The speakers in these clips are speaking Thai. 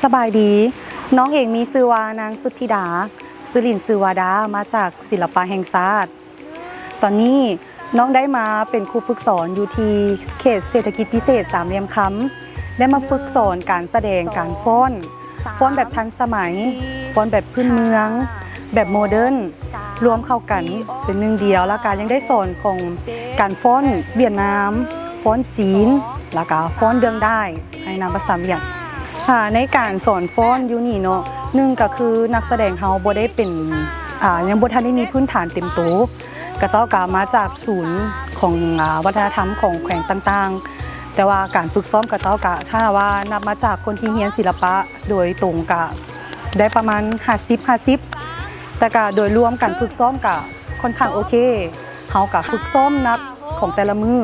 สบายดีน้องเองมีชื่อว่านางสุทธิดาสุรินทร์สือวาดามาจากศิลปะแห่งชาติตอนนี้น้องได้มาเป็นครูฝึกสอนอยู่ที่เขตเศรษฐกิจพิเศษสามเหลี่ยมคำได้มาฝึกสอนการแสดงการฟ้อนแบบทันสมัยฟ้อนแบบพื้นเมืองแบบโมเดิร์นรวมเข้ากันเป็นหนึ่งเดียวแล้วก็ยังได้สอนของการฟ้อนเวียดนามฟ้อนจีนแล้วก็ฟ้อนเดืองได้ให้นำภาษาเวียดในการสอนฟ้อนอยู่นี่เนาะหนึ่งก็คือนักแสดงเฮาบ่ได้เป็นยังบ่ทันได้มีพื้นฐานเต็มตัวกระเจ้าก็มาจากศูนย์ของวัฒนธรรมของแขวงต่างๆแต่ว่าการฝึกซ้อมกระเจ้าก็ถ้าว่านับมาจากคนที่เรียนศิลปะโดยตรงก็ได้ประมาณ50แต่ก็โดยรวมการฝึกซ้อมก็ค่อนข้างโอเคเฮาก็ฝึกซ้อมนับของแต่ละมื้อ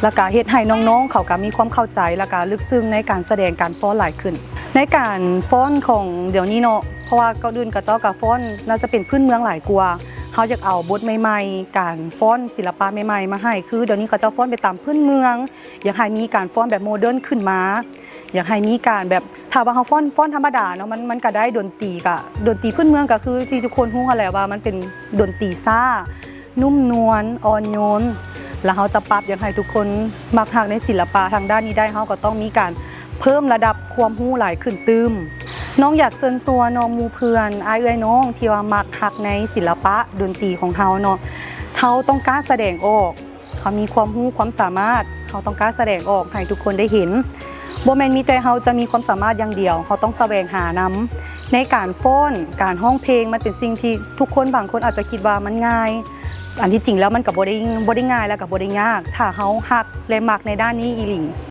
แล้วก็เฮ็ดให้น้องๆเขาก็มีความเข้าใจแล้วก็ลึกซึ้งในการแสดงการฟ้อนหลายขึ้นในการฟ้อนของเดี๋ยวนี้เนาะเพราะว่าก็อื่นกับเจ้ากับฟ้อนน่าจะเป็นพื้นเมืองหลายกว่าเขาอยากเอาบทใหม่ๆการฟ้อนศิลปะใหม่ๆมาให้คือเดี๋ยวนี้เขาจะฟ้อนไปตามพื้นเมืองอยากให้มีการฟ้อนแบบโมเดิร์นขึ้นมาอยากให้มีการแบบถ้าว่าเขาฟ้อนธรรมดาเนาะมันก็ได้ดนตรีพื้นเมืองก็คือที่ทุกคนรู้กันแล้วว่ามันเป็นดนตรีซ่านุ่มนวลอ่อนโยนแล้วเขาจะปรับอยากให้ทุกคนมักฮักในศิลปะทางด้านนี้ได้เขาก็ต้องมีการเพิ่มระดับความรู้หลายขึ้นตื้มน้องอยากเชิญชวนน้องมูเพื่อนเอื้อยน้องที่ว่ามักฮักในศิลปะดนตรีของเขาเนาะเขาต้องการแสดงออกเขามีความรู้ความสามารถเขาต้องการแสดงออกให้ทุกคนได้เห็นบ่แม่นมีแต่เขาจะมีความสามารถอย่างเดียวเขาต้องแสวงหานำในการฟ้อนการร้องเพลงมันเป็นสิ่งที่ทุกคนบางคนอาจจะคิดว่ามันง่ายอันที่จริงแล้วมันก็บ่ได้ง่ายแล้วก็บ่ได้ยากถ้าเฮาฮักและมักในด้านนี้อีหลี